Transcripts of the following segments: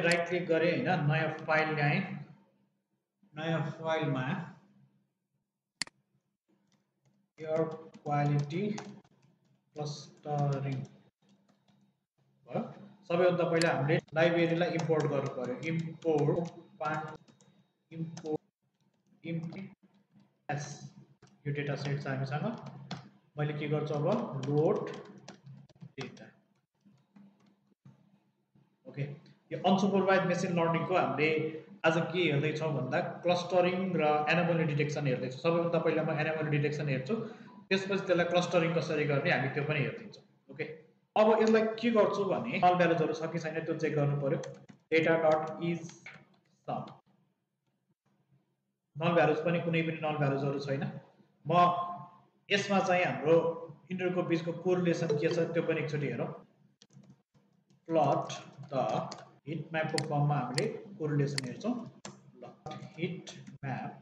मैले right click गरेँ हैन, नयाँ फाइल ल्याएँ। नयाँ फाइलमा एयर क्वालिटी क्लस्टरिङ भयो। सबैभन्दा पहिला हामीले लाइब्रेरीलाई इम्पोर्ट गर्नु पर्यो। इम्पोर्ट एस यो डेटा सेट छ हामीसँग। मैले के गर्छु अब लोड डेटा। ओके, यो अनसुपरभाइज मेसिन लर्निङको हामीले आज के हेर्दैछौँ भन्दा क्लस्टरिङ र एनोमली डिटेक्सन हेर्दैछौँ। सबैभन्दा पहिला म एनोमली डिटेक्सन हेर्छु, त्यसपछि त्यसलाई क्लस्टरिङ कसरी गर्ने हामी त्यो पनि हेरिदिन्छौँ। ओके, अब यसलाई के गर्छु भने नल भ्यालुजहरू छ कि छैन त्यो चेक गर्नु पर्यो। Data dot is sum, null values पनि कुनै पनि नल भ्यालुजहरू छैन। म यसमा चाहिँ हाम्रो यिनीहरूको बिचको कोरिलेसन के छ त्यो पनि एकचोटि हेरौँ। प्लट द हिट म्यापको फर्ममा हामीले कोरिलेसन हेर्छौँ। ल, हिट म्याप,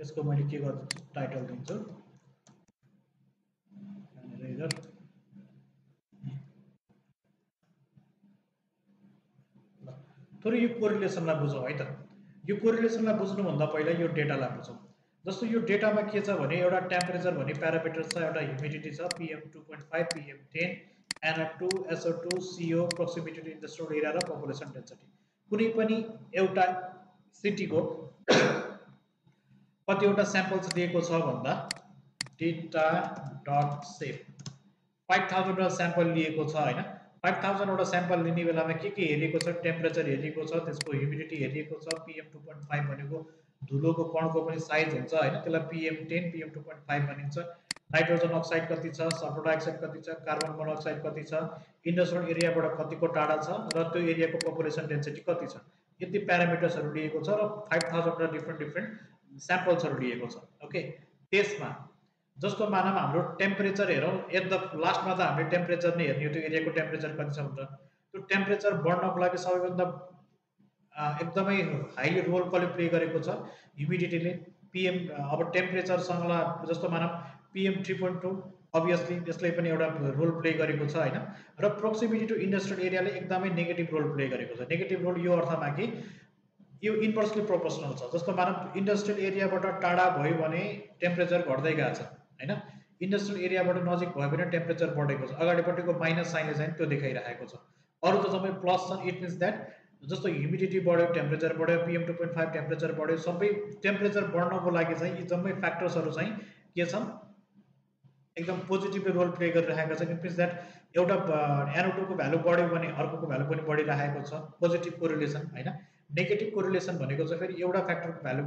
यसको मैले के गर्छु टाइटल दिन्छु एरर। थोरै यो कोरिलेसनलाई बुझौँ है त। यो कोरिलेसनलाई बुझ्नुभन्दा पहिला यो डेटालाई बुझौँ। जस्तो यो डेटामा के छ भने एउटा टेम्परेचर भन्ने प्यारामिटर छ, एउटा ह्युमिडिटी छ PM 2.5, PM 10, NO2, SO2, CO, proximity to industrial area र पपुलेसन डेन्सिटी। कुनै पनि एउटा सिटीको कतिवटा स्याम्पल्स दिएको छ भन्दा डेटा डट सेभ 5000 वटा स्याम्पल लिएको छ हैन। 5000 वटा स्याम्पल लिने बेलामा के हेरिएको छ, टेम्परेचर हेरिएको छ, त्यसको ह्युमिडिटी हेरिएको छ, PM 2.5 भनेको धुलोको कणको पनि साइज हुन्छ हैन, त्यसलाई PM 10, PM 2.5 भनिन्छ। नाइट्रोजन अक्साइड कति छ, सल्फर डाइअक्साइड कति छ, कार्बन मोनोअक्साइड कति छ, इन्डस्ट्रियल एरियाबाट कतिको टाढा छ र त्यो एरियाको पपुलेसन डेन्सिटी कति छ, यति प्यारामिटर्सहरू लिएको छ र 5000 वटा डिफ्रेन्ट स्याम्पल्सहरू लिएको छ। ओके, त्यसमा जस्तो मानौँ हाम्रो टेम्परेचर हेरौँ, एट द लास्टमा त हामीले टेम्परेचर नै हेर्ने हो, त्यो एरियाको टेम्परेचर कति छ भनेर। त्यो टेम्परेचर बढ्नको लागि सबैभन्दा एकदमै हाइली रोल कसले प्ले गरेको छ, ह्युमिडिटीले। PM अब टेम्परेचरसँग जस्तो मानौँ PM 3.2 अभियसली यसले पनि एउटा रोल प्ले गरेको छ हैन। र प्रोक्सिमिटी टु इन्डस्ट्रियल एरियाले एकदमै नेगेटिभ रोल प्ले गरेको छ। नेगेटिभ रोल यो अर्थमा कि यो इन्भर्सली प्रोपोर्सनल छ। जस्तो मानौँ इन्डस्ट्रियल एरियाबाट टाढा भयो भने टेम्परेचर घट्दै गएको छ हैन, इन्डस्ट्रियल एरियाबाट नजिक भयो भने टेम्परेचर बढेको छ। अगाडिपट्टिको माइनस साइनले चाहिँ त्यो देखाइरहेको छ, अरू त सबै प्लस छ। इट मिन्स द्याट जस्तो ह्युमिडिटी बढ्यो, टेम्परेचर बढ्यो, PM 2.5 टेम्परेचर बढ्यो, सबै टेम्परेचर बढ्नको लागि चाहिँ यी जम्मै फ्याक्टर्सहरू चाहिँ के छन्, एकदम पोजिटिभ रोल प्ले गरिरहेको छ। इट मिन्स द्याट एउटा NO2 को भ्यालु बढ्यो भने अर्कोको भ्यालु पनि बढिरहेको छ, पोजिटिभ कोरिलेसन हैन। नेगेटिभ कोरिलेसन भनेको चाहिँ फेरि एउटा फ्याक्टरको भ्यालु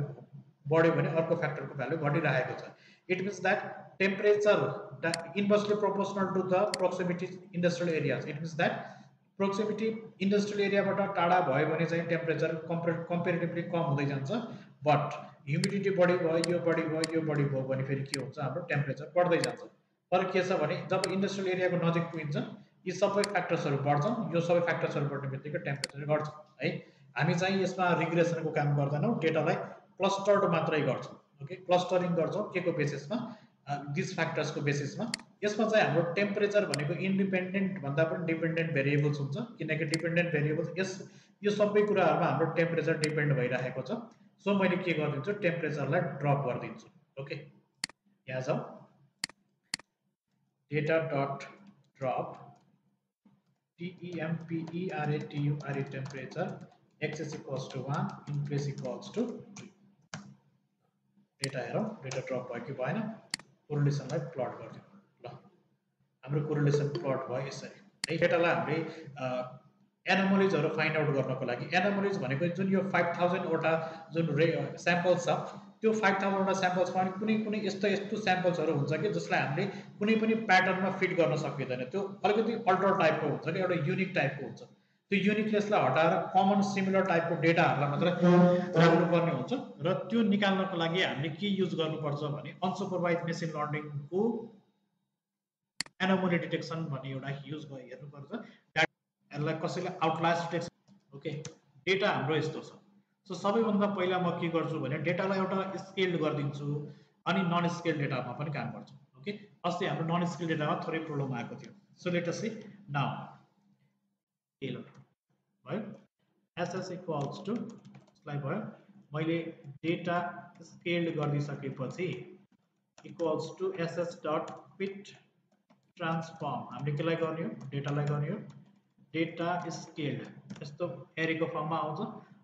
बढ्यो भने अर्को फ्याक्टरको भ्यालु घटिरहेको छ। It means that temperature inversely proportional to the proximity industrial areas. It means that proximity industrial एरियाबाट टाढा भयो भने चाहिँ टेम्परेचर कम्पेरिटिभली कम हुँदै जान्छ, बट ह्युमिडिटी बढी भयो, यो बढी भयो, यो बढी भयो भने फेरि के हुन्छ, हाम्रो टेम्परेचर बढ्दै जान्छ। तर के छ भने जब इन्डस्ट्रियल एरियाको नजिक पुगिन्छ यी सबै फ्याक्टर्सहरू बढ्छन्, यो सबै फ्याक्टर्सहरू बढ्ने बित्तिकै टेम्परेचर घट्छ है। हामी चाहिँ यसमा रिग्रेसनको काम गर्दैनौँ, डेटालाई क्लस्टर्ड मात्रै गर्छौँ। ओके, क्लस्टरिङ गर्छौँ के को बेसिसमा, दिस फ्याक्टर्सको बेसिसमा। यसमा चाहिँ हाम्रो टेम्परेचर भनेको इन्डिपेन्डेन्ट भन्दा पनि डिपेन्डेन्ट भेरिएबल्स हुन्छ, किनकि डिपेन्डेन्ट भेरिएबल्स यो सबै कुराहरूमा हाम्रो टेम्परेचर डिपेन्ड भइरहेको छ। सो मैले के गरिदिन्छु, टेम्परेचरलाई ड्रप गरिदिन्छु। ओके, यहाँ जाउँ, data dot drop TEMPERATURE temperature x is equals to 1, in place equals to 2। Data हेरौँ, डेटा ड्रप भयो कि भएन, कोरिलेसनलाई प्लट गरिदिउँ। ल, हाम्रो कोरिलेसन प्लट भयो यसरी है। डेटालाई हामीले एनोमलिजहरू फाइन्ड आउट गर्नको लागि, एनोमलिज भनेको जुन यो 5000 वटा जुन स्याम्पल्स छ, त्यो 5000 वटा स्याम्पल्समा कुनै कुनै यस्तो स्याम्पल्सहरू हुन्छ कि जसलाई हामीले कुनै पनि प्याटर्नमा फिट गर्न सकिँदैन। त्यो अलिकति अल्टर टाइपको हुन्छ कि एउटा युनिक टाइपको हुन्छ। त्यो युनिकनेसलाई हटाएर कमन सिमिलर टाइपको डेटाहरूलाई मात्रै राख्नुपर्ने हुन्छ। र त्यो निकाल्नको लागि हामीले के युज गर्नुपर्छ भने अनसुपरभाइज मेसिन लर्निङको एनोमली डिटेक्सन भन्ने एउटा युज हेर्नुपर्छ। यसलाई कसैले आउटलायर्स डिटेक्सन। ओके, डेटा हाम्रो यस्तो छ। सो सबैभन्दा पहिला म के गर्छु भने डेटालाई एउटा स्केल्ड गरिदिन्छु, अनि नन स्केल डेटामा पनि काम गर्छु। ओके, अस्ति हाम्रो नन स्केल डेटामा थोरै प्रब्लम आएको थियो। So let us see now, भयो। ss इक्वल्स टु यसलाई भयो मैले डेटा स्केल्ड गरिसकेपछि equals to ss dot fit transform हामीले केलाई गर्ने हो डेटालाई गर्ने हो डेटा स्केल्ड यस्तो एरेको फर्ममा आउँछ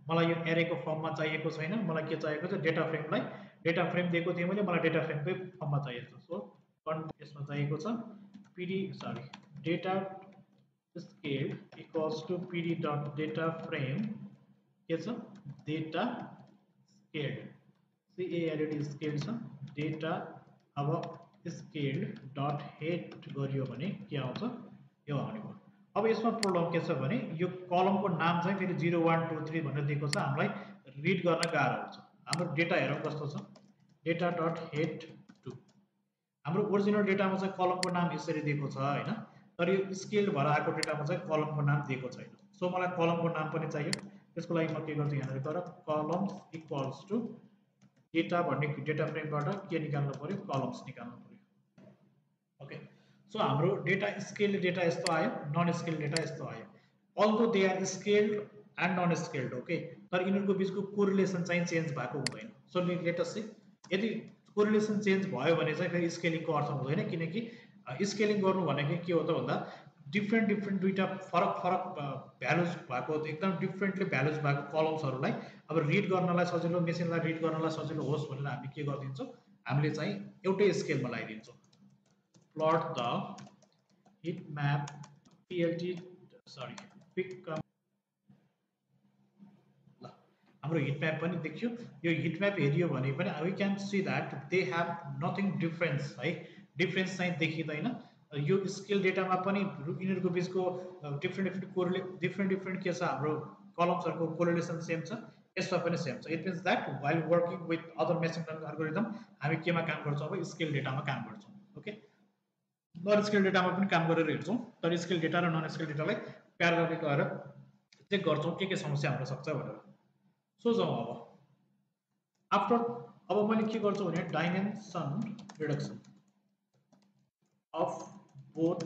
मलाई यो एरेको फर्ममा चाहिएको छैन मलाई के चाहिएको छ डेटा फ्रेम दिएको थिएँ मैले मलाई डेटा फ्रेमकै फर्ममा चाहिएको छ सो यसमा चाहिएको छ pd sorry data scaled equals to pd dot data frame के छ डेटा scaled CALD scaled छ डेटा अब scaled dot head गरियो भने के आउँछ यो आउने भयो अब यसमा प्रब्लम के छ भने यो कलमको नाम चाहिँ फेरि 0 1 2 3 भनेर दिएको छ हामीलाई रिड गर्न गाह्रो हुन्छ हाम्रो डेटा हेरौँ कस्तो छ डेटा डट हेड 2 हाम्रो ओरिजिनल डेटामा चाहिँ कलमको नाम यसरी दिएको छ हैन तर यो स्केल भएर आएको डेटामा चाहिँ कलमको नाम दिएको छैन सो मलाई कलमको नाम पनि चाहियो त्यसको लागि म के गर्छु यहाँनिर गएर कलम्स इक्वल्स टु डेटा भन्ने डेटा फ्रेमबाट के निकाल्नु पर्यो कलम्स निकाल्नु पर्यो ओके सो हाम्रो डेटा स्केल्ड डेटा यस्तो आयो नन स्केल्ड डेटा यस्तो आयो although they are scaled and non scaled okay तर यिनीहरूको बीचको कोरिलेसन चाहिँ चेन्ज भएको हुँदैन सो लेट अस सी यदि कोरिलेसन चेन्ज भयो भने चाहिँ फेरि स्केलिङको अर्थ हुँदैन किनकि स्केलिङ गर्नु भनेको के हो त भन्दा डिफ्रेन्ट दुईटा फरक भ्यालुज भएको एकदम डिफ्रेन्टली भ्यालुज भएको कलम्सहरूलाई अब रिड गर्नलाई सजिलो मेसिनलाई रिड गर्नलाई सजिलो होस् भनेर हामी के गरिदिन्छौँ हामीले चाहिँ एउटै स्केलमा लगाइदिन्छौँ plot the heat map plt sorry pick ल हाम्रो हिट म्याप पनि देखियो यो हिट म्याप हेरियो भने पनि we can see that they have nothing difference है डिफरेन्स चाहिँ देखिदैन यो स्केल डेटामा पनि यिनीहरूको बीचको डिफरेन्ट के छ हाम्रो कलम्सहरुको कोरिलेसन सेम छ यसमा पनि सेम छ it means that while working with other machine learning algorithm हामी केमा काम गर्छौं अब स्केल डेटामा काम गर्छौं ओके नन स्केल डेटामा पनि काम गरेर हेर्छौं तर स्केल डेटा र नन स्केल डेटालाई प्यारलली गरेर चेक गर्छौं के समस्या हुन सक्छ भनेर सो जाउँ अब आफ्टर अब मैले के गर्छु भने dimension reduction of both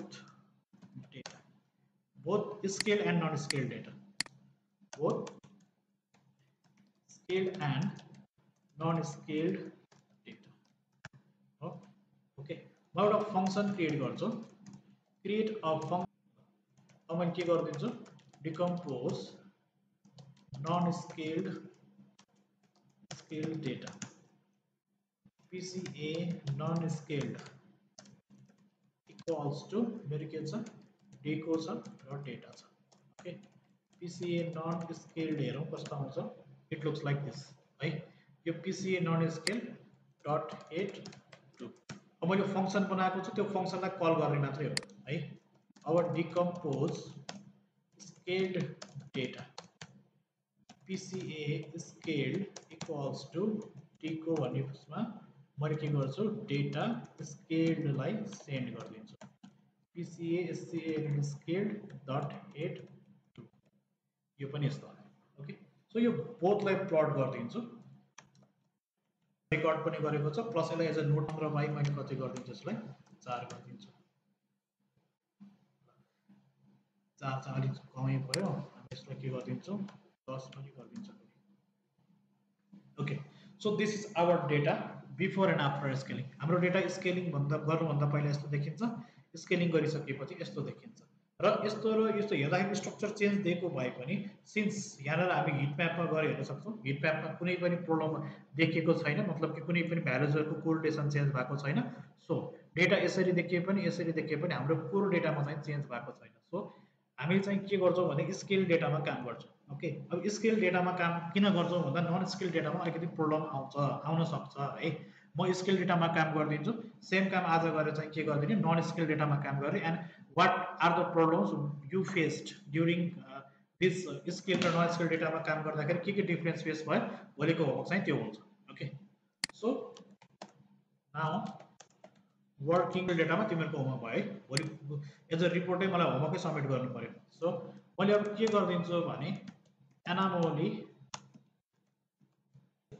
scale and non scale data both scaled and non scaled data okay म एउटा फंक्सन क्रिएट गर्छु क्रिएट अ फंक्सन अब मैले के गर्दिन्छु decompose non scaled data pca non scaled equals to मेरो के छ डेको छ र डेटा छ ओके pca non scaled हेरौं कस्तो आउँछ इट लुक्स लाइक दिस है यो pca non scaled dot head 2 अब मैले फंक्सन बनाएको छु त्यो फंक्सनलाई कल गर्ने मात्रै हो है अब decompose scaled data pca scaled equals to डेको भन्ने उसमा मैले के गर्छु डेटा स्केल्ड लाई send गर्दिन्छु pca scaled dot head 2 यो पनि यस्तो आयो ओके सो यो बोथलाई प्लट गरिदिन्छु रेकर्ड पनि गरेको छ प्लस यसलाई एज अ नोट 15 बाइ मैले कति गरिदिन्छु यसलाई 4 गरिदिन्छु 4 चाहिँ अलिक कमै भयो हामी यसलाई के गरिदिन्छौं 10 पनि गरिदिन्छौं okay so this is our data before and after scaling हाम्रो डेटा स्केलिङ गर्नुभन्दा पहिला यस्तो देखिन्छ स्केलिङ गरिसकेपछि यस्तो देखिन्छ र यस्तो हेर्दाखेरि स्ट्रक्चर चेन्ज दिएको भए पनि सिन्स यहाँनिर हामी हिट म्यापमा गएर हेर्न सक्छौं हिट म्यापमा कुनै पनि प्रब्लम देखिएको छैन मतलब कि कुनै पनि भ्यालुजहरुको कोरिलेसन चेन्ज भएको छैन सो डेटा यसरी देखिए पनि हाम्रो कोर डेटामा चाहिँ चेन्ज भएको छैन सो हामी चाहिँ के गर्छौं भने स्केल डेटामा काम गर्छौं ओके अब स्केल डेटामा काम किन गर्छौं भन्दा नन स्केल डेटामा अलिकति प्रब्लम आउन सक्छ है म स्केल डेटामा काम गर्दिन्छु सेम काम आज गरेर चाहिँ के गर्दिने नन स्केल डेटामा काम गरे and what are the problems you faced during this scale र नन स्केल डेटामा काम गर्दाखेरि के डिफरेन्स फेस भयो भोलिको होमवर्क चाहिँ त्यो हुन्छ ओके सो नाउ वर्किङ डेटामा तिमीहरुको होमवर्क भयो है भोलि एज अ रिपोर्टै मलाई होमवर्कै सबमिट गर्नु पर्यो सो मैले अब के गर्दिन्छु भने एनामोली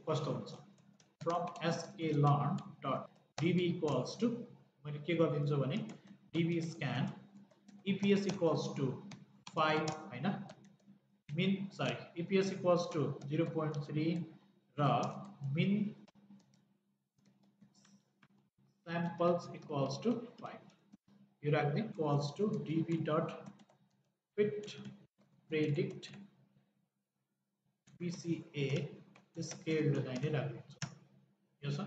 कस्तो हुन्छ from sklearn.db equals to मैले के गर्दिन्छु भने db scan eps equals to 5 हैन min sorry EPS equals to 0.3 र min samples equals to 5 यो राख्ने equals to db dot fit predict PCA scaled लाइनै राख्दिन्छु यो छ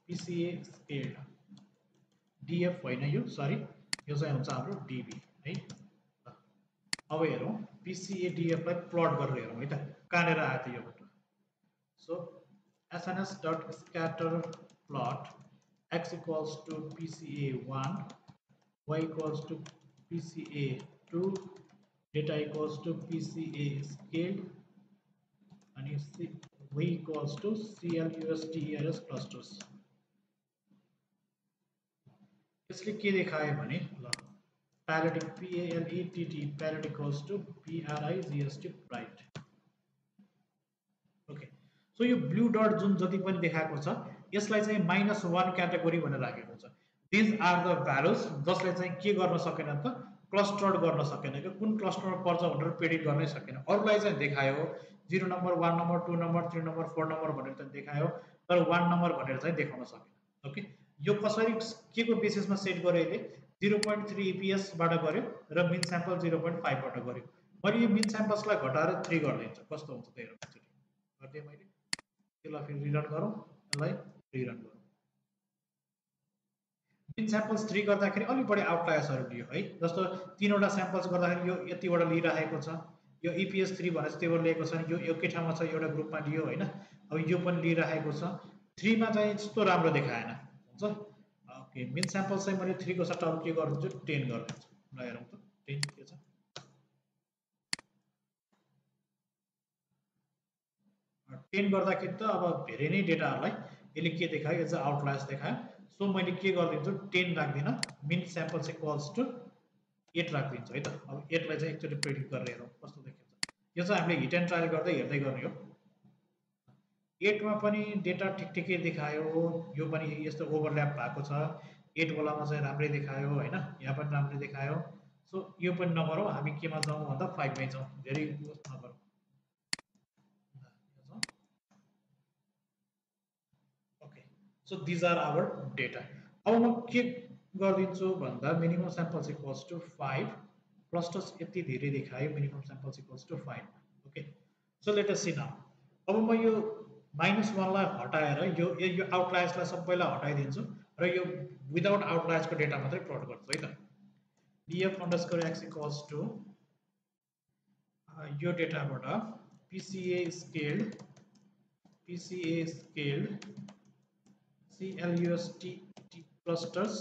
PCA scaled DF होइन यो सरी यो चाहिँ हुन्छ हाम्रो DB है अब हेरौँ PCA DF लाई प्लट गरेर हेरौँ है त कहाँनेर आयो त यो so SNS dot scatter plot x equals to PCA1 y equals to PCA2 data equals to PCA scaled and y equals to CLUSTERS clusters यसले के देखायो भने ल parity PALETT parity equals to BRIGST bright okay so यो blue dot जुन जति पनि देखाएको छ यसलाई चाहिँ -1 क्याटेगोरी भनेर राखेको छ दिज आर द भ्यालुज जसले चाहिँ के गर्न सकेन त क्लस्टर्ड गर्न सकेन कि कुन क्लस्टरमा पर्छ भनेर प्रेडिक्ट गर्नै सकेन अरूलाई चाहिँ देखायो 0 number 1 number 2 number 3 number 4 number भनेर चाहिँ देखायो तर 1 नम्बर भनेर चाहिँ देखाउन सकेन ओके यो कसरी के को बेसिसमा सेट गर्यो यसले 0.3 EPS बाट गर्यो र मिन स्याम्पल 0.5 बाट गर्यो मैले यो मिन स्याम्पल्सलाई घटाएर 3 गर्दिन्छु कस्तो हुन्छ त हेरौँ एकचोटी गर्दै मैले त्यसलाई फेरि रिरन गरौँ यसलाई रिरन गरौँ मिन स्याम्पल्स 3 गर्दाखेरि अलि बढी आउटलायर्सहरु लियो है जस्तो तीनवटा स्याम्पल्स गर्दाखेरि यो यतिवटा लिइराखेको छ यो EPS 3 भने चाहिँ त्यही लिएको छ यो एकै ठाउँमा छ एउटा ग्रुपमा लियो हैन अब यो पनि लिइराखेको छ 3 मा चाहिँ त्यस्तो राम्रो देखाएन हुन्छ ओके मिन स्याम्पल्स चाहिँ मैले 3 को सट्टा अरु के गर्दिन्छु 10 गर्दिन्छु ल हेरौँ त 10 के छ 10 गर्दाखेरि त अब धेरै नै डेटाहरुलाई यसले के देखायो यो चाहिँ आउटलायर्स देखायो सो मैले के गर्दिन्छु 10 राख्दिन मिन स्याम्पल्स इक्वल्स टु 8 राख्दिन्छु है त अब 8 लाई चाहिँ एकचोटी प्रेडिक्ट गरेर हेरौँ कस्तो देखिन्छ यो चाहिँ हामीले हिट एन्ड ट्रायल गर्दै हेर्दै गर्ने हो 8 मा पनि डेटा ठिकठिकै देखायो यो पनि यस्तो ओभरल्याप भएको छ 8 वालामा चाहिँ राम्रै देखायो हैन यहाँ पनि राम्रै देखायो सो यो पनि नगरौँ हामी केमा जाउँ भन्दा 5 मै जाउँ धेरै नगरौँ So these are our data. अब म के गर्दिन्छु भन्दा minimum samples equals to 5 clusters यति धेरै देखायो minimum samples equals to 5 okay so let us see now अब म यो -1 लाई हटाएर यो आउटलायर्सलाई सबैलाई हटाइदिन्छु र यो विदाउट आउटलायर्सको डेटा मात्रै प्लट गर्छु है त df_x इक्वल्स टु यो डेटाबाट PCA scaled CLUST clusters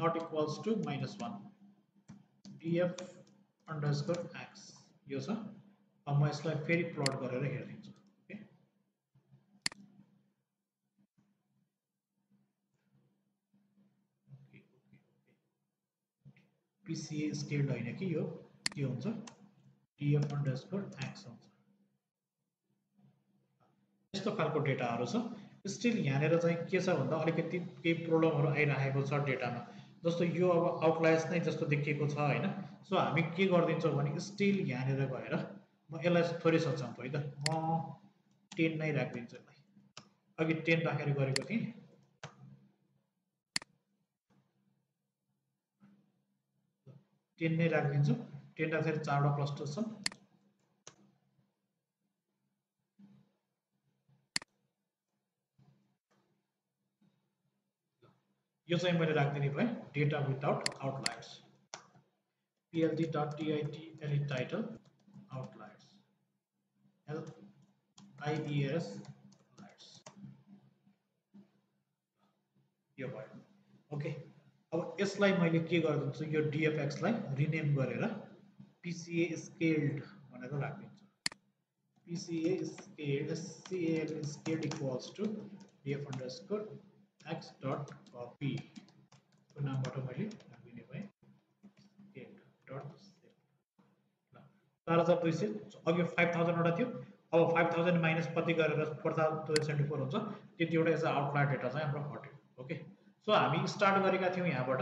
not equals to -1 df_x यो छ अब म यसलाई फेरि प्लट गरेर हेर्दिन्छु ओके PCA scaled हैन कि यो के हुन्छ df_x हुन्छ यस्तो खालको डेटाहरु छ स्टिल यहाँनेर चाहिँ के छ भन्दा अलिकति केही प्रब्लमहरु आइराखेको छ डेटामा जस्तो यो अब आउटलायर्स नै जस्तो देखिएको छ हैन सो हामी के गर्दिन्छौं भने स्टिल यहाँनेर गएर म यसलाई थोरै सच्याउँछु है त म 10 नै राख्दिन्छु यसलाई अघि 10 राखेर गरेको थिएँ 10 नै राख्दिन्छु 10 राखेर चारवटा क्लस्टर छन् यो चाहिँ मैले राख्दिने भए data without outliers plt.tit title outliers liers यो भयो ओके अब यसलाई मैले के गर्दिन्छु यो dfx लाई रिनेम गरेर PCA scaled भनेर राख्दिन्छु PCA scaled equals to df_x dot copy को नामबाट मैले राखिदिने भए scaled dot save ल 4200 अघि 5000 वटा थियो अब 5000 माइनस कति गरेर 4274 हुन्छ त्यति एउटा एज आउटलायर डेटा चाहिँ हाम्रो हट्यो ओके सो हामी स्टार्ट गरेका थियौं यहाँबाट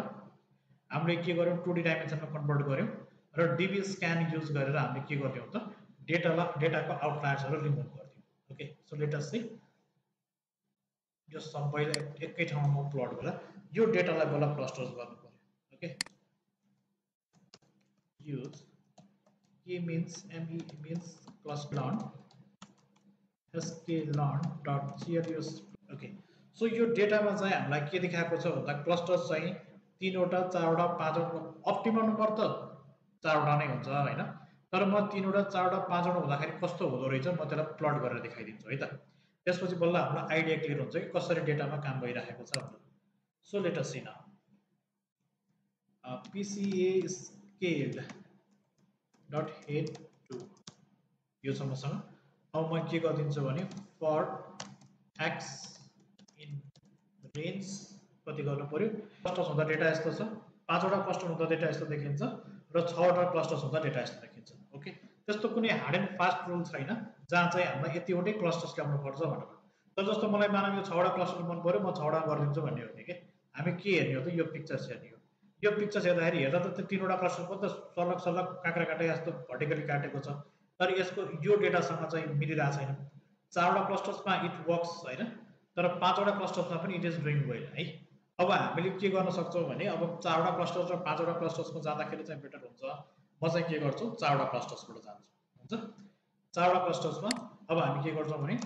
हामीले के गर्यौं 2D डाइमेन्सनमा कन्भर्ट गर्यौं र DB स्क्यान युज गरेर हामीले के गर्यौं त डेटाको आउटलायर्सहरु रिमुभ गरिदिउँ okay so let us see यो सबैलाई एकै ठाउँमा म प्लट गर्दा यो डेटालाई बल्ल क्लस्टर्स गर्नु पर्यो okay use k means me means cluster sklearn.clus okay so यो डेटामा चाहिँ हामीलाई के देखाएको छ भन्दा क्लस्टर्स चाहिँ 3 वटा 4 वटा 5 वटा अप्टिमम नम्बर त 4 वटा नै हुन्छ हैन तर म 3 वटा 4 वटा 5 वटा हुँदाखेरि कस्तो हुँदो रहेछ म त्यसलाई प्लट गरेर देखाइदिन्छु है त त्यसपछि बल्ल हामीलाई आइडिया क्लियर हुन्छ कि कसरी डेटामा काम भइरहेको छ भनेर so let us see now PCA scaled dot head to यो छ मसँग अब म के गरिदिन्छु भने फर x इन रेन्ज कति गर्नु पर्यो क्लस्टर्स हुँदा डेटा यस्तो छ 5 वटा क्लस्टर हुँदा डेटा यस्तो देखिन्छ र 6 वटा क्लस्टर्स हुँदा डेटा यस्तो देखिन्छ ओके त्यस्तो कुनै हार्ड एन्ड फास्ट रुल छैन जहाँ चाहिँ हामीलाई यतिवटै क्लस्टर्स ल्याउनु पर्छ भनेर तर जस्तो मलाई मानव यो 6 वटा क्लस्टर मन पर्यो म 6 वटा गरिदिन्छु भन्ने हो नि के हामी के हेर्ने हो त यो पिक्चर्स हेर्ने हो यो पिक्चर्स हेर्दाखेरि हेर्दा त 3 वटा क्लस्टर पनि त सलग सलग काक्रा काटे जस्तो भर्टिकली काटेको छ तर यसको यो डेटासँग चाहिँ मिलिरहेको छैन 4 वटा क्लस्टर्समा इट वर्क्स हैन तर 5 वटा क्लस्टर्समा पनि इट इज डुइङ वेल है अब हामीले के गर्न सक्छौं भने अब 4 वटा क्लस्टर्स र 5 वटा क्लस्टर्समा जाँदाखेरि चाहिँ बेटर हुन्छ म चाहिँ के गर्छु 4 वटा क्लस्टर्सबाट जान्छु हुन्छ 4 वटा क्लस्टर्समा अब हामी के गर्छौं भने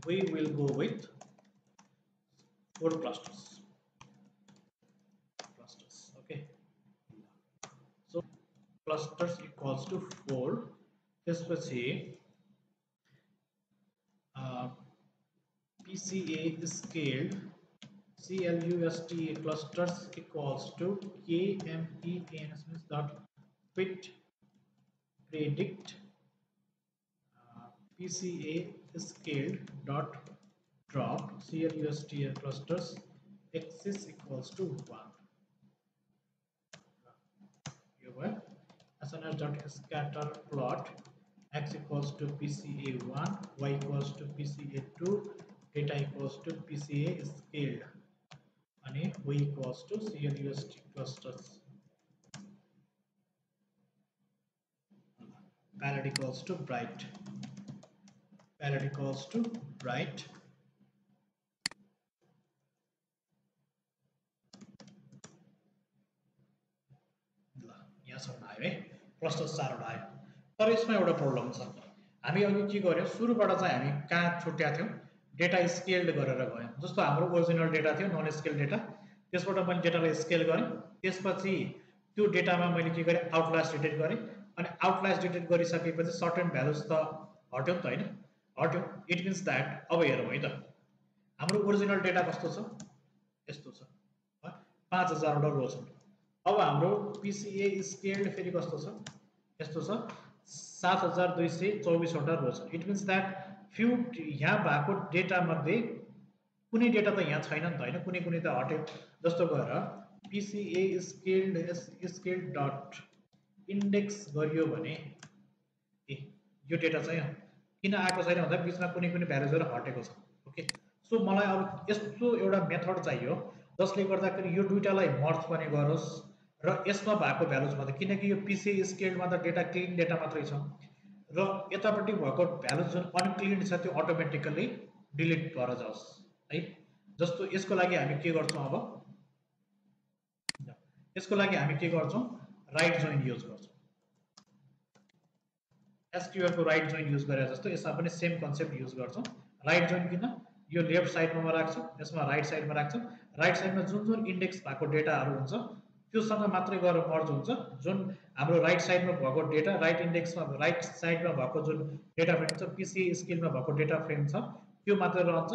we will go with 4 clusters okay so clusters equals to 4 त्यसपछि PCA scaled CLUSTA clusters equals to KMENS means dot fit predict PCA scaled dot drop CLUSTA clusters x is equals to 1 here SNS dot scatter plot x equals to PCA1 y equals to PCA2 data equals to PCA scaled and y equals to CLUST clusters parallel equals to bright parallel equals to bright यहाँसम्म आयो है clusters 4 वटा आयो तर यसमा एउटा problem छ हामी अघि के गर्यौं सुरुबाट चाहिँ हामी कहाँ छुट्याएको थियौं डेटा स्केल्ड गरेर गयौं जस्तो हाम्रो ओरिजिनल डेटा थियो नन स्केल डेटा त्यसबाट मैले डेटालाई स्केल गरेँ त्यसपछि त्यो डेटामा मैले के गरेँ आउटलायर्स डिटेक्ट गरेँ अनि आउटलायर्स डिटेक्ट गरिसकेपछि सर्टेन भ्यालुज त हट्यो नि त हैन हट्यो इट मिन्स दैट अब हेरौँ है त हाम्रो ओरिजिनल डेटा कस्तो छ यस्तो छ 5000 वटा रो छ अब हाम्रो PCA स्केल्ड फेरि कस्तो छ यस्तो छ 7224 वटा रो छ इट मिन्स दैट फ्यू यहाँ भएको डेटा मध्ये कुनै डेटा त यहाँ छैन नि त हैन कुनै कुनै त हट्यो जस्तो गएर PCA scaled डट इन्डेक्स गरियो भने ए यो डेटा चाहिँ किन आएको छैन भन्दा बीचमा कुनै कुनै भ्यालुजहरु हटेको छ ओके सो मलाई अब यस्तो एउटा मेथड चाहियो जसले गर्दाखेरि यो दुईटालाई मर्ज पनि गरोस् र यसमा भएको भ्यालुज मात्र किनकि यो PCA स्केल्डमा त डेटा क्लीन डेटा मात्रै छ र यतापट्टि भएको भ्यालुज जुन अनक्लीन छ त्यो अटोमेटिकली डिलिट भएर जाओस् है जस्तो यसको लागि हामी के गर्छौं अब यसको लागि हामी के गर्छौं राइट जोइन युज गर्छौं SQL को राइट जोइन युज गरे जस्तो यसमा पनि सेम कन्सेप्ट युज गर्छौं राइट जोइन किन यो लेफ्ट साइडमा म राख्छु यसमा राइट साइडमा राख्छु राइट साइडमा जुन जुन इन्डेक्स भएको डेटाहरु हुन्छ त्योसँग मात्रै गएर मर्ज हुन्छ जुन हाम्रो राइट साइडमा भएको डेटा राइट इन्डेक्समा राइट साइडमा भएको जुन डेटा फ्रेम छ PCA स्केलमा भएको डेटा फ्रेम छ त्यो मात्रै रहन्छ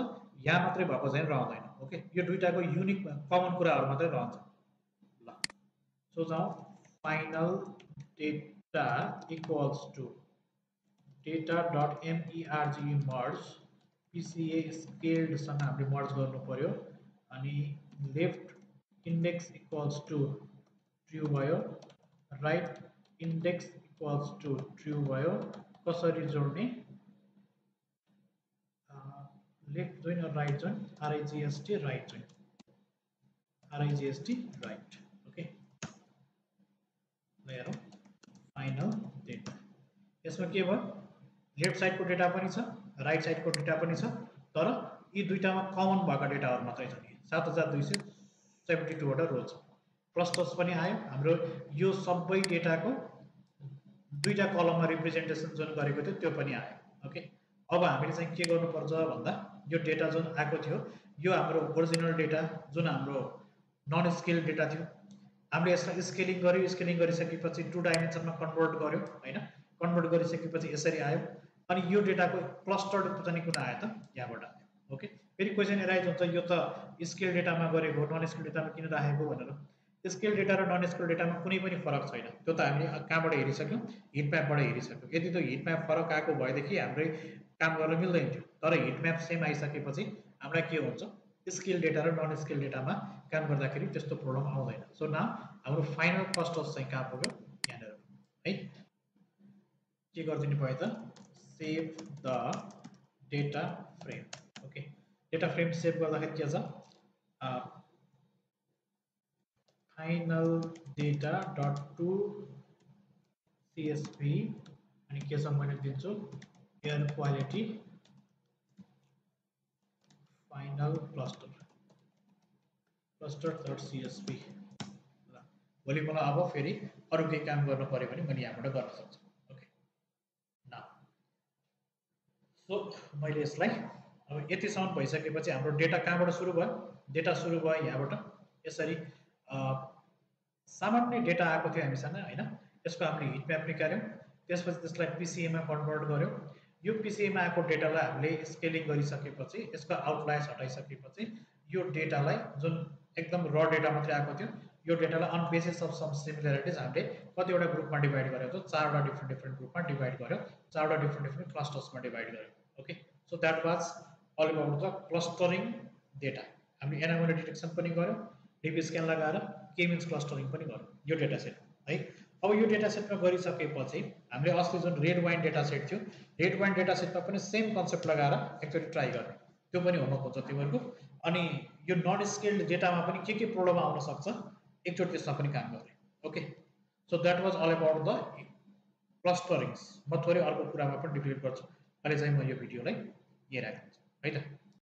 यहाँ मात्रै भएको चाहिँ रहँदैन ओके यो दुईटाको युनिक कमन कुराहरु मात्रै रहन्छ ल सो जाऊ final data equals to data.merge merge PCA scaled सँग हामीले मर्ज गर्नु पर्यो अनि left index equals to true भयो right index equals to true भयो कसरी जोड्ने लेफ्ट जोइन र right join RIGST right join RIGST right okay ल हेरौँ फाइनल डेटा यसमा के भयो, लेफ्ट साइडको डेटा पनि छ, राइट साइडको डेटा पनि छ, तर यी दुईटामा कमन भएका डेटाहरू मात्रै छन्। 7272 वटा रो छ। क्लस्टर्स पनि आयो हाम्रो, यो सबै डेटाको दुईटा कलममा रिप्रेजेन्टेसन जुन गरेको थियो त्यो पनि आयो। ओके, अब हामीले चाहिँ के गर्नुपर्छ भन्दा यो डेटा जुन आएको थियो यो हाम्रो ओरिजिनल डेटा जुन हाम्रो नन स्केल डेटा थियो, हामीले यसलाई स्केलिङ गर्यो, स्केलिङ गरिसकेपछि 2 डाइमेन्सनमा कन्भर्ट गर्यो हैन, कन्भर्ट गरिसकेपछि यसरी आयो। अनि यो डेटाको क्लस्टर्ड चाहिँ कुन आयो त, यहाँबाट आयो। ओके, फेरि क्वेसन एराइज हुन्छ यो त स्केल डेटामा गरेको नन स्केल डेटामा किन राखेको भनेर। स्केल डेटा र नन स्केल डेटामा कुनै पनि फरक छैन, त्यो त हामीले कहाँबाट हेरिसक्यौँ, हिट म्यापबाट हेरिसक्यौँ। यदि त्यो हिट म्याप फरक आएको भएदेखि हाम्रै काम गर्न मिल्दैन थियो, तर हिट म्याप सेम आइसकेपछि हामीलाई के हुन्छ, स्केल डेटा र नन स्केल डेटामा काम गर्दाखेरि त्यस्तो प्रब्लम आउँदैन। सो नाउ हाम्रो फाइनल क्लस्टर्स चाहिँ कहाँ पुग्यो, यहाँनिर है। के गरिदिनु भयो त, save the data frame. Okay, data frame save गर्दाखेरि के छ, final data dot to CSV अनि के छ मैले दिन्छु air quality final cluster dot CSV। भोलि मलाई अब फेरि अरू केही काम गर्नु पर्यो भने मैले यहाँबाट गर्न सक्छु। ओके, न सो मैले यसलाई अब यतिसम्म भइसकेपछि हाम्रो डेटा कहाँबाट सुरु भयो, डेटा सुरु भयो यहाँबाट यसरी सामान्य डेटा आएको थियो हामीसँग हैन, यसको हामीले हिट म्याप निकाल्यौँ, त्यसपछि त्यसलाई PCA मा कन्भर्ट गर्यौँ। यो PCA मा आएको डेटालाई हामीले स्केलिङ गरिसकेपछि यसको आउटलायर्स हटाइसकेपछि यो डेटालाई जुन एकदम र डेटा मात्रै आएको थियो यो डेटालाई on basis of some similarities हामीले कतिवटा ग्रुपमा डिभाइड गरेको छ, 4 वटा डिफ्रेन्ट ग्रुपमा डिभाइड गर्यो, 4 वटा डिफ्रेन्ट क्लस्टर्समा डिभाइड गर्यो। Okay, so that was all about the clustering data. हामीले एनामोली डिटेक्सन पनि गर्यौँ, डिपी स्क्यान लगाएर के मिन्स क्लस्टरिङ पनि गर्यौँ यो डेटा सेट है। अब यो डेटा सेटमा गरिसकेपछि हामीले अस्ति जुन रेड वाइन डेटा सेट थियो, रेड वाइन डेटा सेटमा पनि सेम कन्सेप्ट लगाएर एकचोटि ट्राई गर्ने, त्यो पनि होमवर्क हुन्छ तिमीहरूको। अनि यो नन स्केल्ड डेटामा पनि के प्रब्लम आउन सक्छ एकचोटि त्यसमा पनि काम गर्ने। Okay, so that was all about the clusterings. म थोरै अर्को कुरामा पनि डिटेल गर्छु, अहिले चाहिँ म यो भिडियोलाई यहीँ राखिदिन्छु है त।